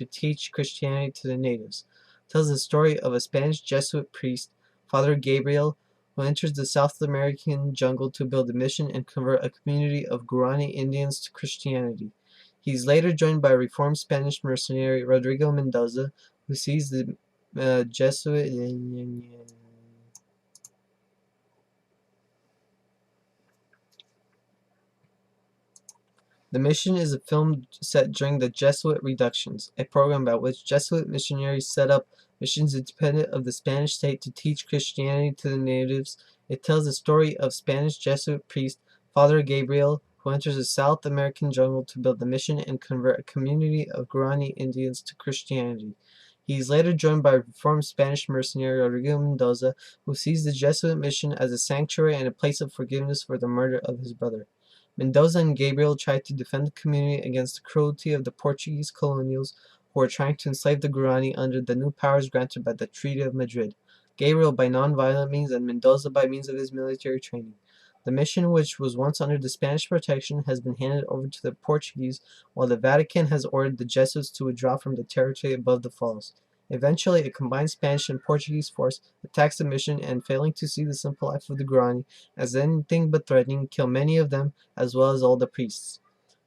to teach Christianity to the natives. It tells the story of a Spanish Jesuit priest, Father Gabriel, who enters the South American jungle to build a mission and convert a community of Guarani Indians to Christianity. He is later joined by reformed Spanish mercenary Rodrigo Mendoza, who sees the Jesuit. The mission is a film set during the Jesuit Reductions, a program by which Jesuit missionaries set up missions independent of the Spanish state to teach Christianity to the natives. It tells the story of Spanish Jesuit priest Father Gabriel, who enters the South American jungle to build the mission and convert a community of Guarani Indians to Christianity. He is later joined by reformed Spanish mercenary Rodrigo Mendoza, who sees the Jesuit mission as a sanctuary and a place of forgiveness for the murder of his brother. Mendoza and Gabriel tried to defend the community against the cruelty of the Portuguese colonials who were trying to enslave the Guarani under the new powers granted by the Treaty of Madrid. Gabriel by non-violent means and Mendoza by means of his military training. The mission, which was once under the Spanish protection, has been handed over to the Portuguese, while the Vatican has ordered the Jesuits to withdraw from the territory above the falls. Eventually, a combined Spanish and Portuguese force attacks the mission and, failing to see the simple life of the Guarani as anything but threatening, kill many of them as well as all the priests.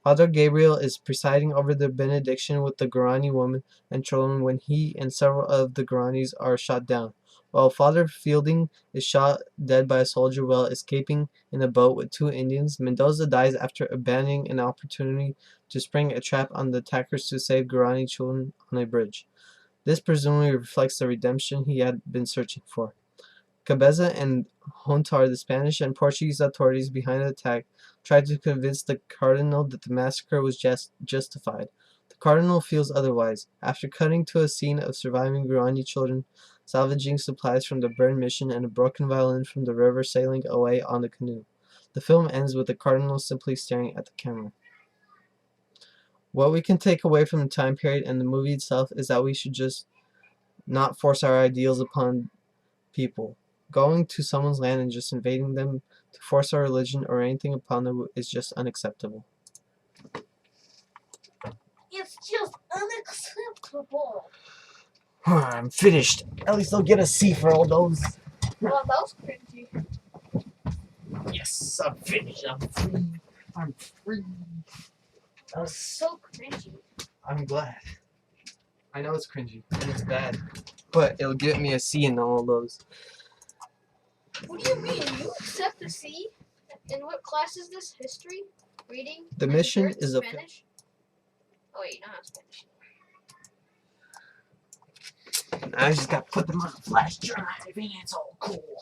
Father Gabriel is presiding over the benediction with the Guarani women and children when he and several of the Guaranis are shot down, while Father Fielding is shot dead by a soldier while escaping in a boat with two Indians. Mendoza dies after abandoning an opportunity to spring a trap on the attackers to save Guarani children on a bridge. This presumably reflects the redemption he had been searching for. Cabeza and Hontar, the Spanish and Portuguese authorities behind the attack, tried to convince the cardinal that the massacre was justified. The cardinal feels otherwise. After cutting to a scene of surviving Guarani children salvaging supplies from the burned mission and a broken violin from the river sailing away on the canoe, the film ends with the cardinal simply staring at the camera. What we can take away from the time period and the movie itself is that we should just not force our ideals upon people. Going to someone's land and just invading them to force our religion or anything upon them is just unacceptable. It's just unacceptable. I'm finished. At least I'll get a C for all those. Well, that was cringy. Yes, I'm finished. I'm free. I'm free. That was so cringy. I'm glad. I know it's cringy and it's bad, but it'll get me a C in all those. What do you mean? You accept a C? In what class is this? History? Reading? The mission literature, is a Spanish? Oh wait, you don't have Spanish. I just got to put them on a flash drive and it's all cool.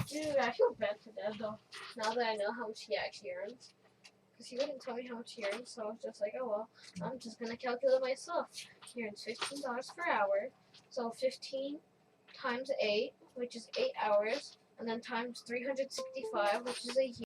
Dude, I feel bad for Dad though. Now that I know how much he actually earns. Because he wouldn't tell me how much he earns, so I was just like, oh well, I'm just gonna calculate myself. He earns $15 per hour, so 15 times 8, which is 8 hours, and then times 365, which is a year.